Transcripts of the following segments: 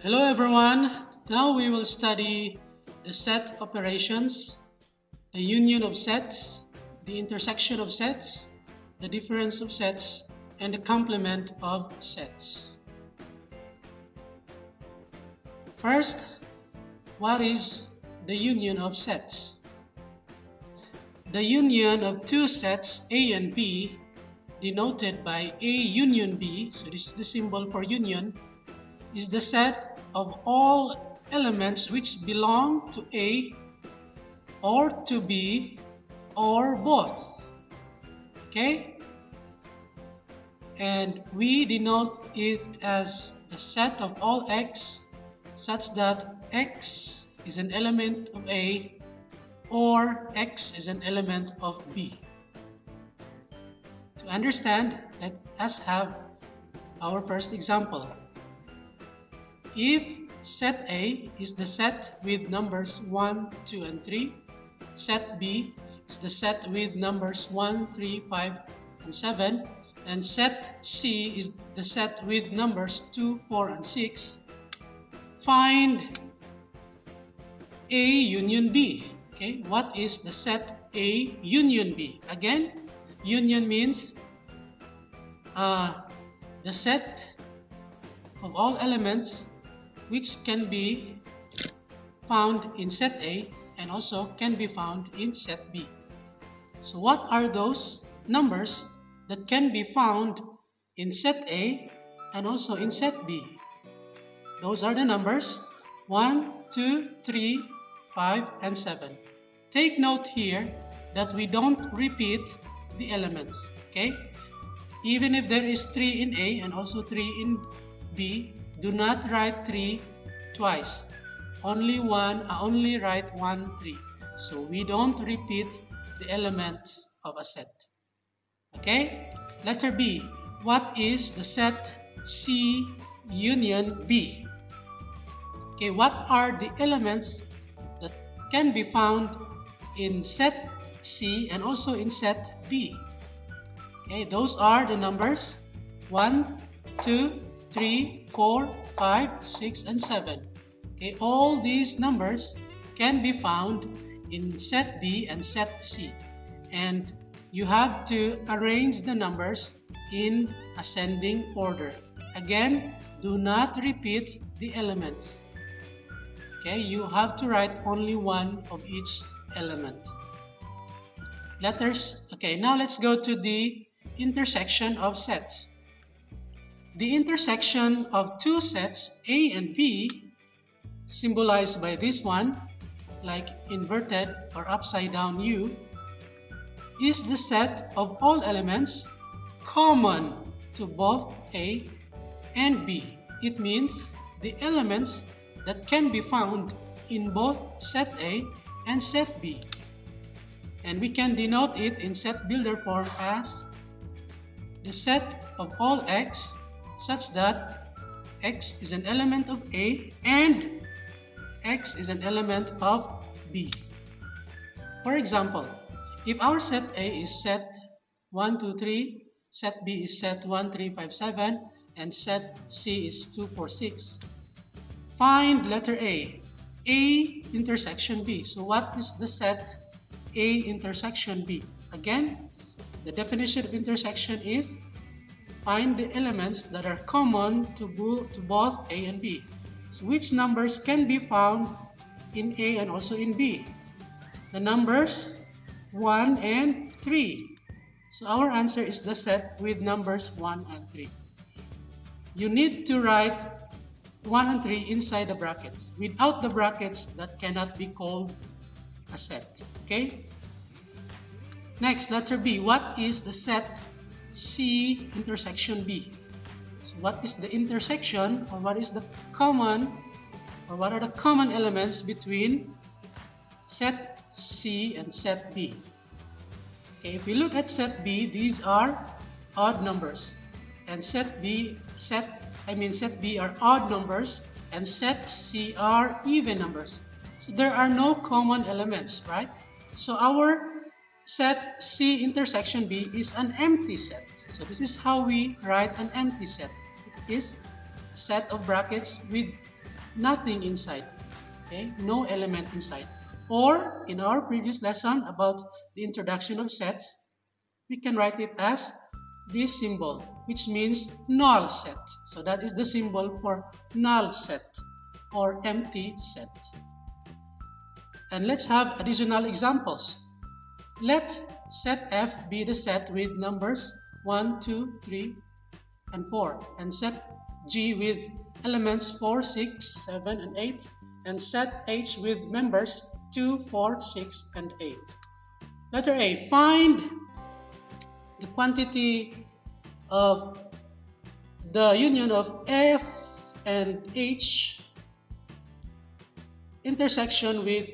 Hello everyone. Now we will study the set operations, the union of sets, the intersection of sets, the difference of sets, and the complement of sets. First, what is the union of sets? The union of two sets A and B, denoted by A union B, so this is the symbol for union, is the set of all elements which belong to A or to B or both. Okay? And we denote it as the set of all X such that X is an element of A or X is an element of B. To understand, let us have our first example. If set A is the set with numbers 1, 2, and 3, set B is the set with numbers 1, 3, 5, and 7, and set C is the set with numbers 2, 4, and 6, find A union B. Okay, what is the set A union B? Again, union means the set of all elements which can be found in set A and also can be found in set B. So what are those numbers that can be found in set A and also in set B? Those are the numbers 1, 2, 3, 5, and 7. Take note here that we don't repeat the elements, okay? Even if there is 3 in A and also 3 in B, do not write 3 twice. Only write 1, 3. So we don't repeat the elements of a set. Okay? Letter B. What is the set C union B? Okay, what are the elements that can be found in set C and also in set B? Okay, those are the numbers 1, 2, 3, 4, 5, 6, and 7. Okay, all these numbers can be found in set B and set C. And you have to arrange the numbers in ascending order. Again, do not repeat the elements. Okay, you have to write only one of each element. Okay, now let's go to the intersection of sets. The intersection of two sets A and B, symbolized by this one, like inverted or upside down U, is the set of all elements common to both A and B. It means the elements that can be found in both set A and set B. And we can denote it in set builder form as the set of all X such that X is an element of A and X is an element of B. For example, if our set A is set 1, 2, 3, set B is set 1, 3, 5, 7, and set C is 2, 4, 6, find letter A intersection B. So what is the set A intersection B? Again, the definition of intersection is find the elements that are common to both A and B. So which numbers can be found in A and also in B? The numbers 1 and 3. So our answer is the set with numbers 1 and 3. You need to write 1 and 3 inside the brackets. Without the brackets, that cannot be called a set. Okay? Next, letter B. What is the set C intersection B? So what is the intersection, or what is the common, or what are the common elements between set C and set B? Okay, if we look at set B, these are odd numbers, and set B are odd numbers, and set C are even numbers. So there are no common elements, right? So our set C intersection B is an empty set. So this is how we write an empty set. It is a set of brackets with nothing inside. Okay, no element inside. Or in our previous lesson about the introduction of sets, we can write it as this symbol, which means null set. So that is the symbol for null set or empty set. And let's have additional examples. Let set F be the set with numbers 1, 2, 3, and 4, and set G with elements 4, 6, 7, and 8, and set H with members 2, 4, 6, and 8. Letter A, find the quantity of the union of F and H intersection with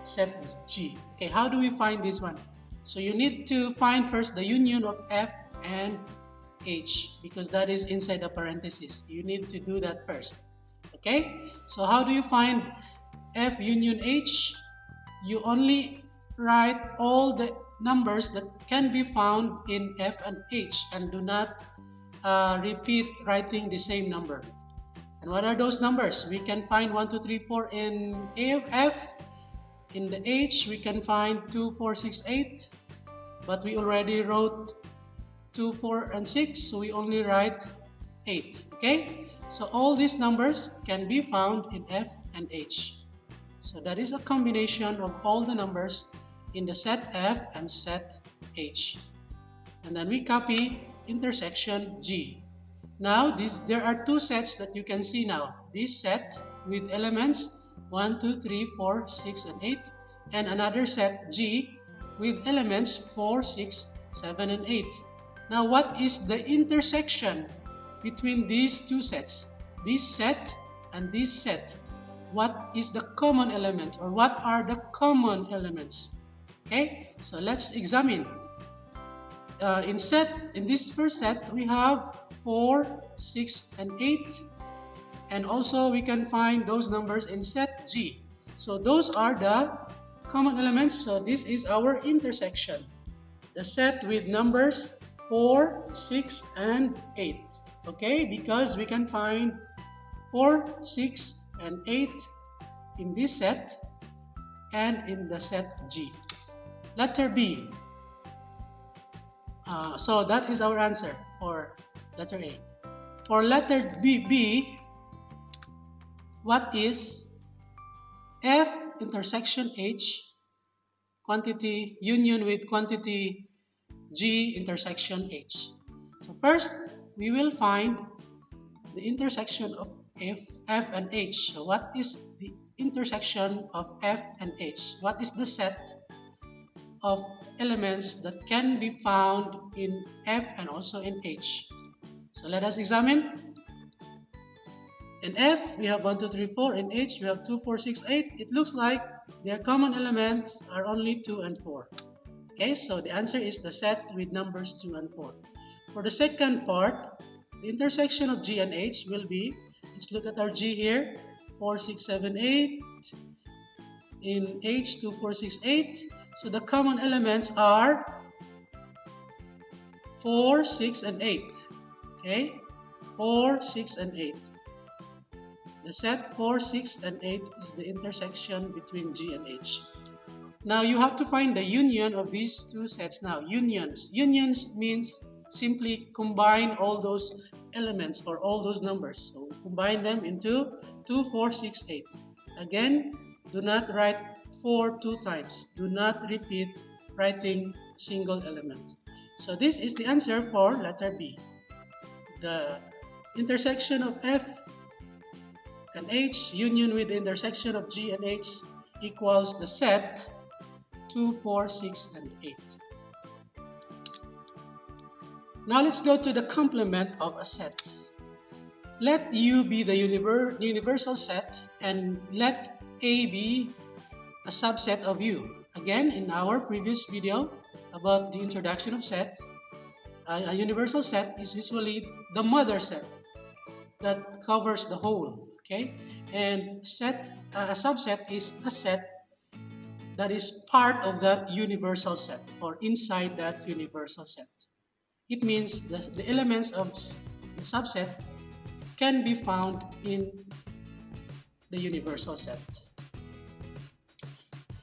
set G. Okay, how do we find this one? So you need to find first the union of F and H, because that is inside the parenthesis. You need to do that first. Okay, so how do you find F union H? You only write all the numbers that can be found in F and H, and do not repeat writing the same number. And what are those numbers? We can find 1, 2, 3, 4 in F. In the H, we can find 2, 4, 6, 8. But we already wrote 2, 4, and 6, so we only write 8. Okay? So all these numbers can be found in F and H. So that is a combination of all the numbers in the set F and set H. And then we copy intersection G. Now there are two sets that you can see now. This set with elements 1, 2, 3, 4, 6, and 8, and another set G with elements 4, 6, 7, and 8. Now what is the intersection between these two sets? This set and this set. What is the common element, or what are the common elements? Okay, so let's examine. In this first set, we have 4, 6, and 8. And also we can find those numbers in set G. So those are the common elements. So this is our intersection. The set with numbers 4, 6, and 8. Okay, because we can find 4, 6, and 8 in this set and in the set G. Letter B. So that is our answer for letter A. For letter B, what is F intersection H quantity union with quantity G intersection H? So first, we will find the intersection of F and H. So what is the intersection of F and H? What is the set of elements that can be found in F and also in H? So let us examine. In F, we have 1, 2, 3, 4. In H, we have 2, 4, 6, 8. It looks like their common elements are only 2 and 4. Okay, so the answer is the set with numbers 2 and 4. For the second part, the intersection of G and H will be, let's look at our G here, 4, 6, 7, 8. In H, 2, 4, 6, 8. So the common elements are 4, 6, and 8. Okay, 4, 6, and 8. The set 4, 6, and 8 is the intersection between G and H. Now you have to find the union of these two sets now. Unions. Unions means simply combine all those elements or all those numbers. So combine them into 2, 4, 6, 8. Again, do not write 4 two times. Do not repeat writing single element. So this is the answer for letter B. The intersection of F and H union with the intersection of G and H equals the set 2, 4, 6, and 8. Now let's go to the complement of a set. Let U be the universal set and let A be a subset of U. Again, in our previous video about the introduction of sets, a universal set is usually the mother set that covers the whole. Okay, and a subset is a set that is part of that universal set or inside that universal set. It means the elements of the subset can be found in the universal set.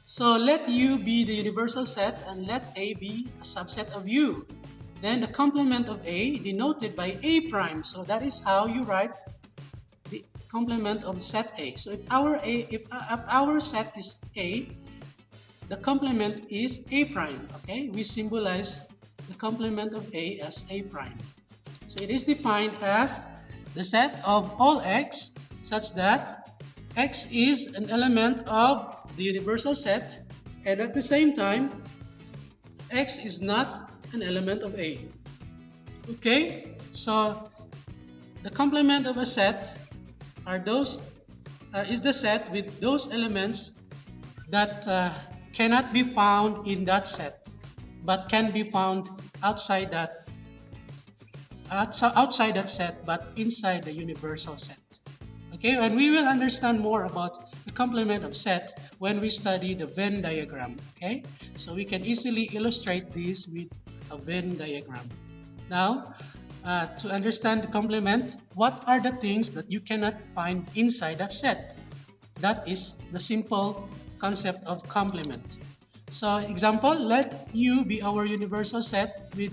So let U be the universal set and let A be a subset of U. Then the complement of A denoted by A prime. So that is how you write the complement of set A. So if our set is A, the complement is A prime. Okay, we symbolize the complement of A as A prime. So it is defined as the set of all x such that x is an element of the universal set, and at the same time x is not an element of A. Okay, so the complement of a set is the set with those elements that cannot be found in that set but can be found outside that set but inside the universal set. Okay, and we will understand more about the complement of set when we study the Venn diagram. Okay, so we can easily illustrate this with a Venn diagram. Now, to understand the complement, what are the things that you cannot find inside that set? That is the simple concept of complement. So, example, let U be our universal set with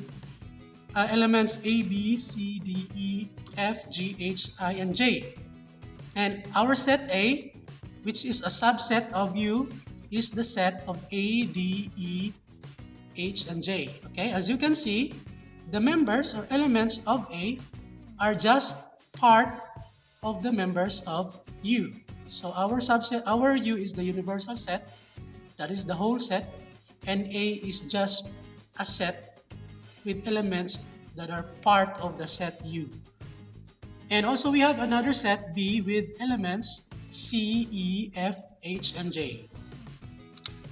elements A, B, C, D, E, F, G, H, I, and J. And our set A, which is a subset of U, is the set of A, D, E, H, and J. Okay, as you can see, the members or elements of A are just part of the members of U. So our U is the universal set, that is the whole set, and A is just a set with elements that are part of the set U. And also we have another set B with elements C, E, F, H, and J.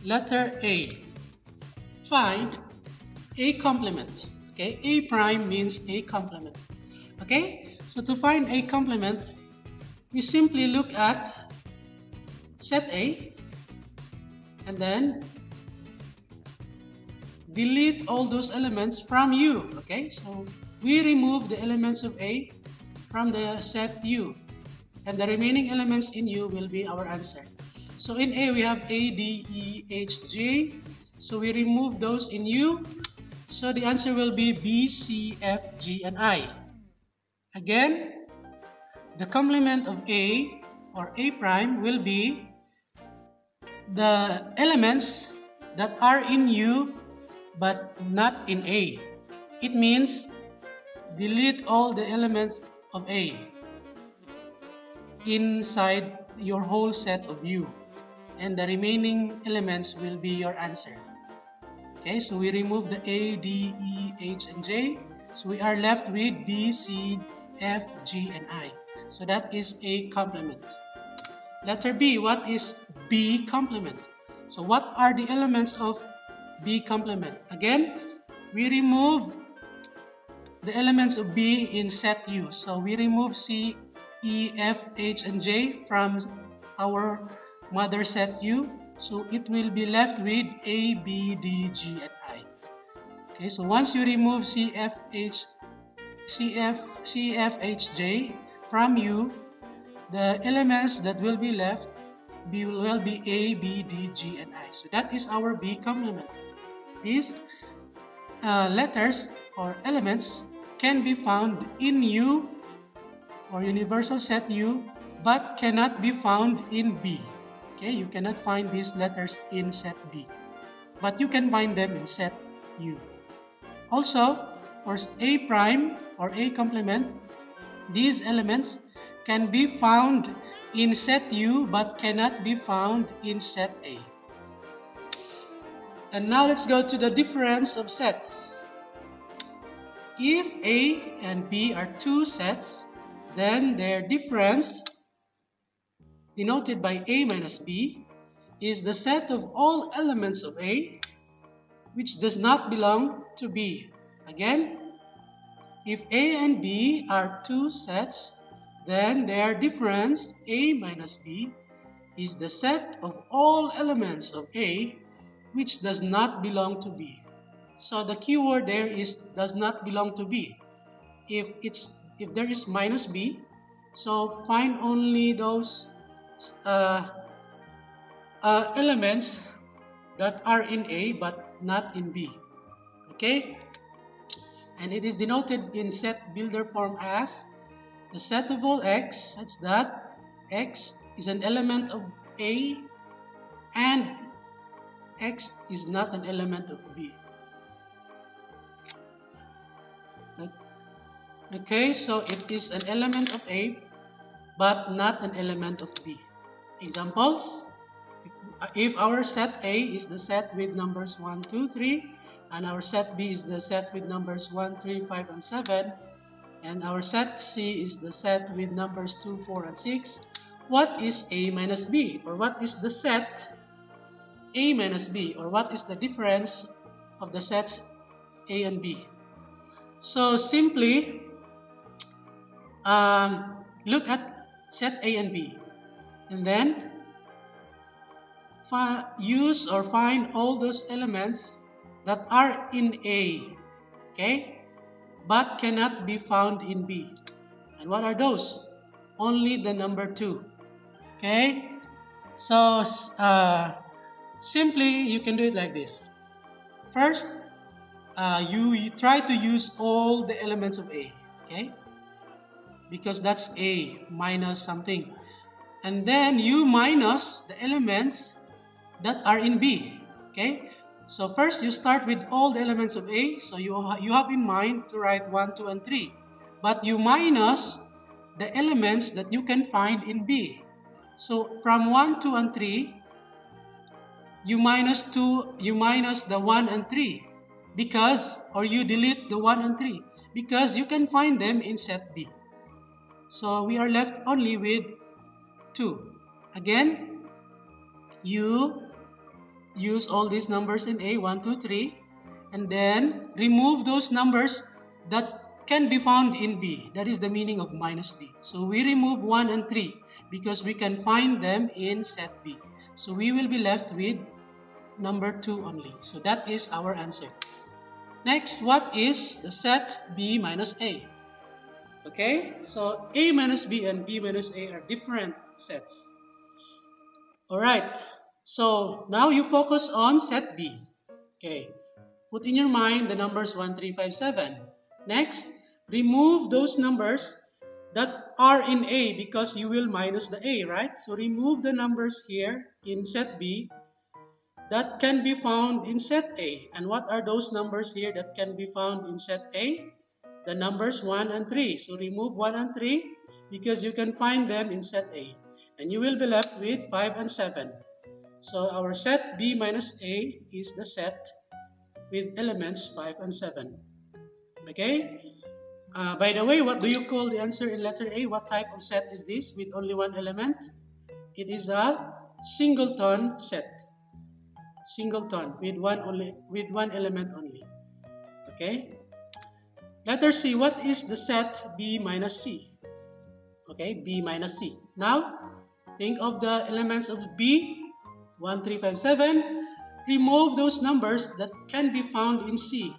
Letter A. Find A complement. Okay, A prime means A complement. Okay, so to find A complement, we simply look at set A and then delete all those elements from U. Okay, so we remove the elements of A from the set U, and the remaining elements in U will be our answer. So in A we have A, D, E, H, J. So we remove those in U. So the answer will be B, C, F, G, and I. Again, the complement of A or A prime will be the elements that are in U but not in A. It means delete all the elements of A inside your whole set of U, and the remaining elements will be your answer. Okay, so we remove the A, D, E, H, and J. So we are left with B, C, F, G, and I. So that is A complement. Letter B, what is B complement? So what are the elements of B complement? Again, we remove the elements of B in set U. So we remove C, E, F, H, and J from our mother set U. So it will be left with A, B, D, G, and I. Okay, so once you remove C, F, H, J from U, the elements that will be left will be A, B, D, G, and I. So that is our B complement. These letters or elements can be found in U or universal set U, but cannot be found in B. Okay, you cannot find these letters in set B, but you can find them in set U. Also, for A prime or A complement, these elements can be found in set U but cannot be found in set A. And now let's go to the difference of sets. If A and B are two sets, then their difference, denoted by A minus B, is the set of all elements of A which does not belong to B. Again, if A and B are two sets, then their difference, A minus B, is the set of all elements of A which does not belong to B. So the keyword there is does not belong to B. If there is minus B, so find only those uh, elements that are in A but not in B. Okay? And it is denoted in set builder form as the set of all x such that x is an element of A and x is not an element of B. Okay, so it is an element of A but not an element of B. Examples: if our set A is the set with numbers 1, 2, 3, and our set B is the set with numbers 1, 3, 5, and 7, and our set C is the set with numbers 2, 4, and 6, what is A minus B? Or what is the set A minus B? Or what is the difference of the sets A and B? So simply look at set A and B, and then use or find all those elements that are in A, okay, but cannot be found in B. And what are those? Only the number 2. Okay, so simply you can do it like this. First, you try to use all the elements of A, okay, because that's A minus something, and then you minus the elements that are in B. Okay, so first you start with all the elements of A, so you have in mind to write 1, 2, and 3, but you minus the elements that you can find in B. So from 1, 2, and 3, you minus the 1 and 3 because, or you delete the 1 and 3 because you can find them in set B. So we are left only with 2. Again, you use all these numbers in A, 1, 2, 3, and then remove those numbers that can be found in B. That is the meaning of minus B. So we remove 1 and 3 because we can find them in set B. So we will be left with number 2 only. So that is our answer. Next, what is the set B minus A? Okay, so A minus B and B minus A are different sets. Alright, so now you focus on set B. Okay, put in your mind the numbers 1, 3, 5, 7. Next, remove those numbers that are in A because you will minus the A, right? So remove the numbers here in set B that can be found in set A. And what are those numbers here that can be found in set A? The numbers 1 and 3. So remove 1 and 3 because you can find them in set A. And you will be left with 5 and 7. So our set B minus A is the set with elements 5 and 7. Okay? By the way, what do you call the answer in letter A? What type of set is this with only one element? It is a singleton set. Singleton with one element only. Okay? Letter C, what is the set B minus C? Okay, B minus C. Now, think of the elements of B, 1, 3, 5, 7. Remove those numbers that can be found in C.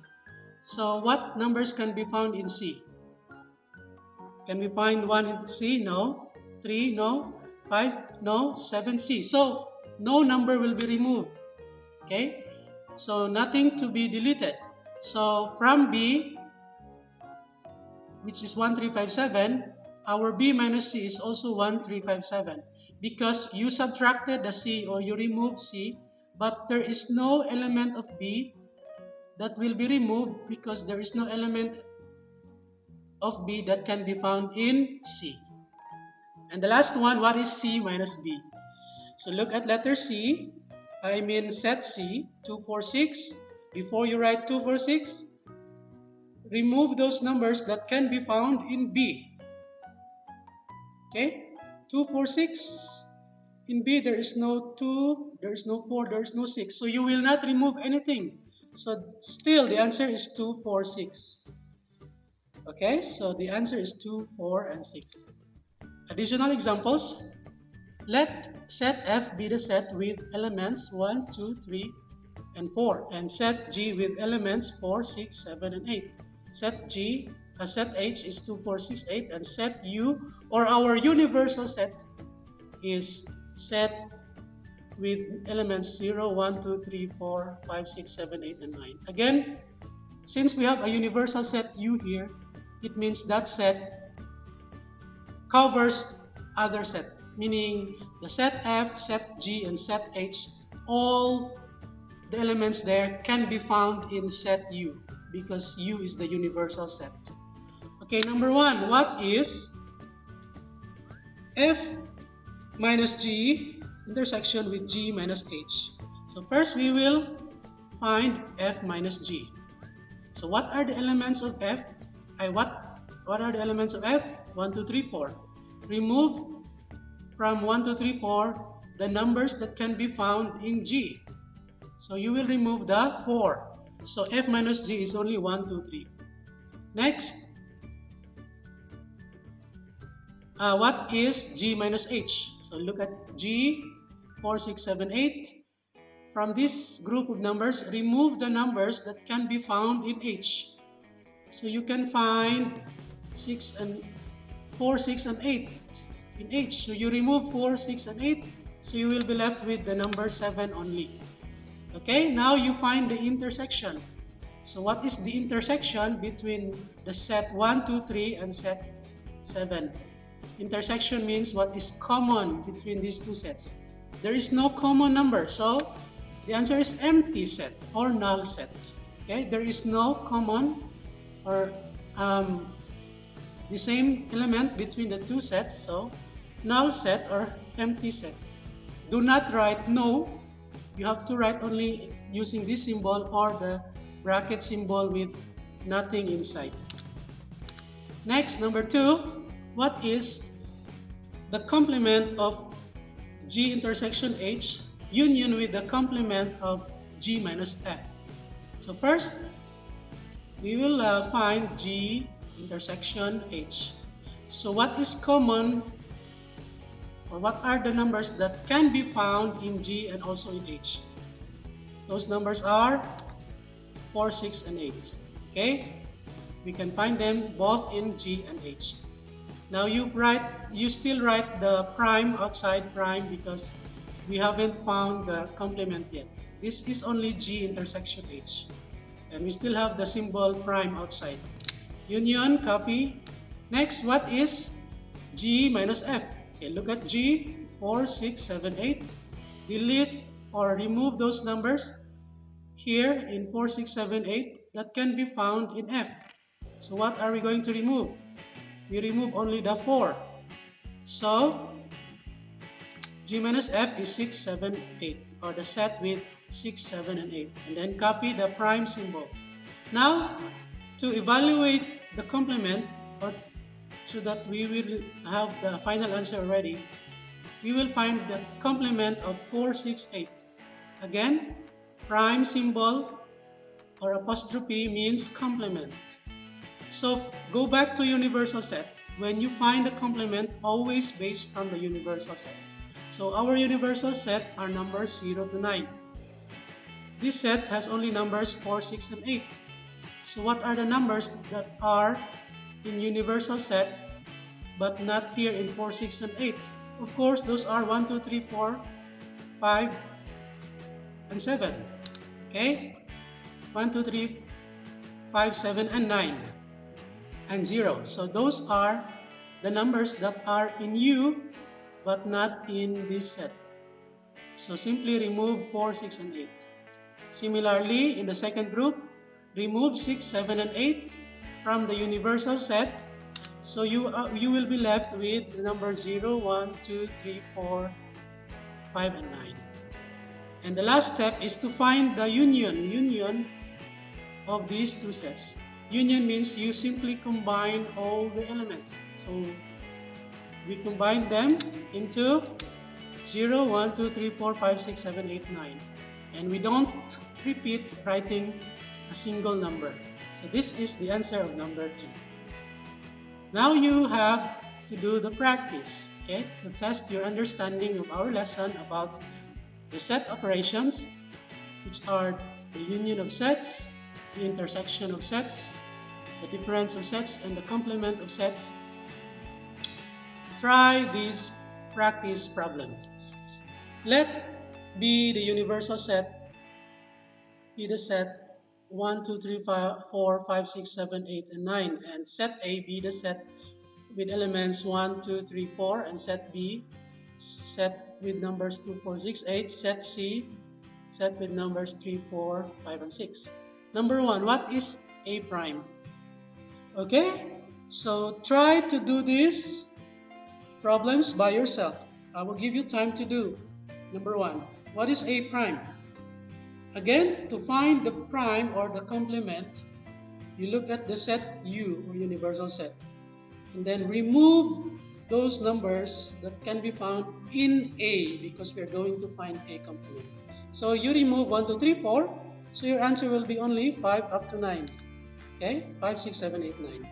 So, what numbers can be found in C? Can we find 1 in C? No. 3? No. 5? No. 7? C. So, no number will be removed. Okay? So, nothing to be deleted. So, from B, which is 1, 3, 5, 7, our B minus C is also 1, 3, 5, 7 because you subtracted the C or you removed C, but there is no element of B that will be removed because there is no element of B that can be found in C. And the last one, what is C minus B? So look at letter C, I mean set C, 2, 4, 6. Before you write 2, 4, 6, remove those numbers that can be found in B. Okay? 2, 4, 6. In B, there is no 2, there is no 4, there is no 6. So you will not remove anything. So still, the answer is 2, 4, 6. Okay? So the answer is 2, 4, and 6. Additional examples. Let set F be the set with elements 1, 2, 3, and 4. And set G with elements 4, 6, 7, and 8. Set H is 2, 4, 6, 8, and set U, or our universal set, is set with elements 0, 1, 2, 3, 4, 5, 6, 7, 8, and 9. Again, since we have a universal set U here, it means that set covers other set, meaning the set F, set G, and set H, all the elements there can be found in set U because U is the universal set. Okay, number 1, what is F minus G intersection with G minus H? So first we will find F minus G. So what are the elements of F? What are the elements of F? 1, 2, 3, 4. Remove from 1, 2, 3, 4 the numbers that can be found in G. So you will remove the 4. So F minus G is only 1, 2, 3. Next, what is G minus H? So look at G, 4, 6, 7, 8. From this group of numbers, remove the numbers that can be found in H. So you can find 4, 6, and 8 in H. So you remove 4, 6, and 8. So you will be left with the number 7 only. Okay, now you find the intersection. So what is the intersection between the set 1, 2, 3 and set 7? Intersection means what is common between these two sets. There is no common number, so the answer is empty set or null set. Okay, there is no common or the same element between the two sets, so null set or empty set. Do not write no. You have to write only using this symbol or the bracket symbol with nothing inside. Next, number 2, what is the complement of G intersection H union with the complement of G minus F? So first, we will find G intersection H. So what is common, or what are the numbers that can be found in G and also in H? Those numbers are 4, 6, and 8. Okay? We can find them both in G and H. Now you still write the prime outside prime because we haven't found the complement yet. This is only G intersection H. And we still have the symbol prime outside. Union, copy. Next, what is G minus F? Okay, look at G, 4, 6, 7, 8. Delete or remove those numbers here in 4, 6, 7, 8 that can be found in F. So what are we going to remove? We remove only the 4. So G minus F is 6, 7, 8, or the set with 6, 7, and 8. And then copy the prime symbol. Now, to evaluate the complement, or so that we will have the final answer already, we will find the complement of 4, 6, 8. Again, prime symbol or apostrophe means complement. So go back to universal set. When you find the complement, always based from the universal set. So our universal set are numbers 0 to 9. This set has only numbers 4, 6, and 8. So what are the numbers that are in universal set but not here in 4, 6, and 8? Of course, those are 1, 2, 3, 4, 5, and 7. Okay? 1, 2, 3, 5, 7, and 9. And 0. So those are the numbers that are in U but not in this set. So simply remove 4, 6, and 8. Similarly, in the second group, remove 6, 7, and 8 from the universal set. So you will be left with the number 0, 1, 2, 3, 4, 5, and 9. And the last step is to find the union of these two sets. Union means you simply combine all the elements. So we combine them into 0, 1, 2, 3, 4, 5, 6, 7, 8, 9. And we don't repeat writing a single number. So this is the answer of number 2. Now you have to do the practice, okay, to test your understanding of our lesson about the set operations, which are the union of sets, the intersection of sets, the difference of sets, and the complement of sets. Try these practice problems. Let B the universal set be the set 1, 2, 3, 4, 5, 6, 7, 8, and 9, and set A be the set with elements 1, 2, 3, 4, and set B set with numbers 2, 4, 6, 8, set C set with numbers 3, 4, 5, and 6. Number 1, what is A prime? Okay, so try to do these problems by yourself. I will give you time to do. Number 1, what is A prime? Again, to find the prime or the complement, you look at the set U or universal set, and then remove those numbers that can be found in A because we are going to find A complement. So you remove 1, 2, 3, 4, so your answer will be only 5 up to 9. Okay, 5, 6, 7, 8, 9.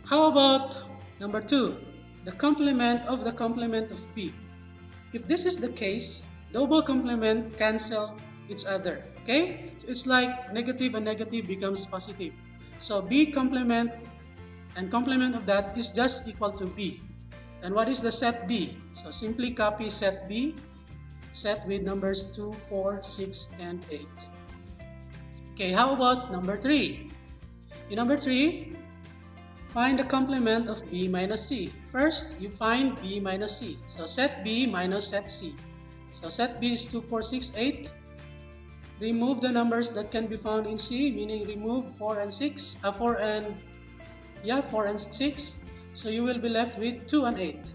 How about number 2, the complement of the complement of B? If this is the case, double complement cancel each other. Okay, so it's like negative and negative becomes positive. So B complement and complement of that is just equal to B. And what is the set B? So simply copy set B, set with numbers 2, 4, 6, and 8. Okay, how about number 3? In number 3, find the complement of B minus C. First, you find B minus C. So set B minus set C. So set B is 2, 4, 6, 8. Remove the numbers that can be found in C, meaning remove 4 and 6. 4 and 6. So you will be left with 2 and 8.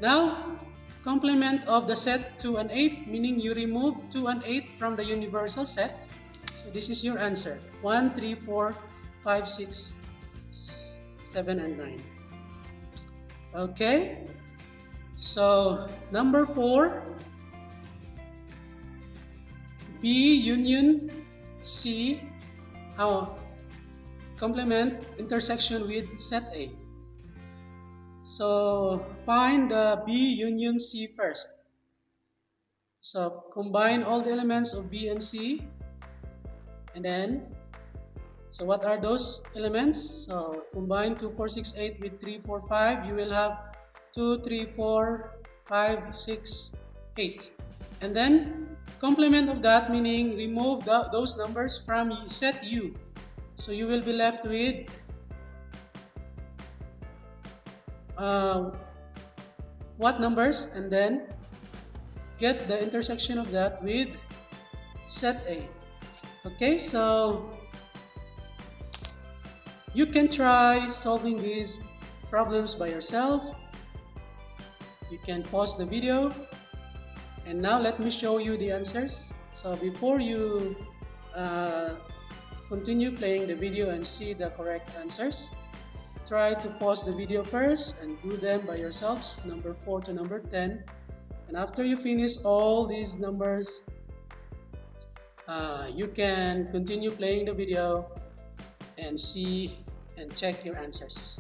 Now, complement of the set 2 and 8, meaning you remove 2 and 8 from the universal set. So this is your answer. 1, 3, 4, 5, 6, 7, and 9. Okay. So number 4, B union C, complement intersection with set A. So find the B union C first. So combine all the elements of B and C, and then, so what are those elements? So combine 2, 4, 6, 8 with 3, 4, 5. You will have 2, 3, 4, 5, 6, 8. And then complement of that, meaning remove those numbers from set U. So you will be left with what numbers, and then get the intersection of that with set A. Okay, so you can try solving these problems by yourself. You can pause the video, and now let me show you the answers. So before you continue playing the video and see the correct answers, try to pause the video first and do them by yourselves, number 4 to number 10. And after you finish all these numbers, you can continue playing the video and see and check your answers.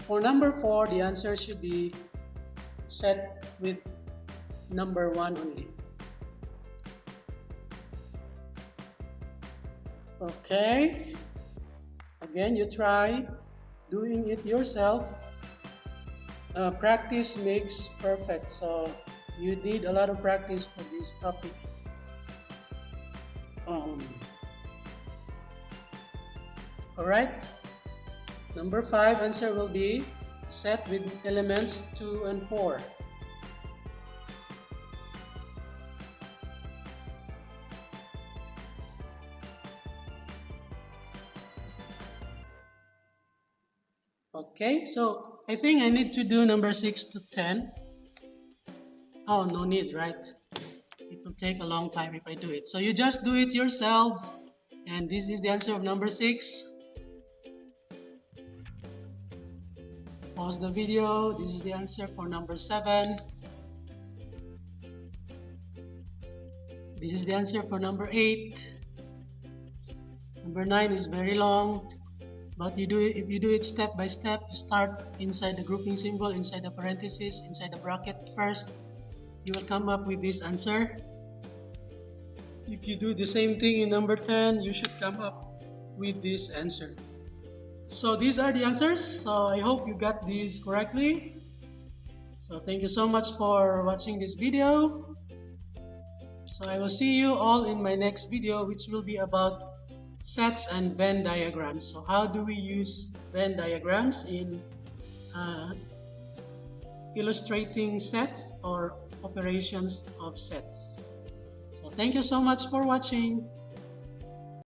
For number 4, the answer should be set with number 1 only. Okay, again, you try doing it yourself. Practice makes perfect, so you need a lot of practice for this topic. Alright, number 5 answer will be set with elements 2 and 4. Okay, so I think I need to do number 6 to 10. Oh, no need, right? It will take a long time if I do it. So you just do it yourselves. And this is the answer of number 6. Pause the video. This is the answer for number 7. This is the answer for number 8. Number 9 is very long. But you do it, if you do it step by step, you start inside the grouping symbol, inside the parentheses, inside the bracket first, you will come up with this answer. If you do the same thing in number 10, you should come up with this answer. So these are the answers. So I hope you got these correctly. So thank you so much for watching this video. So I will see you all in my next video, which will be about sets and Venn diagrams. So how do we use Venn diagrams in illustrating sets or operations of sets? So thank you so much for watching.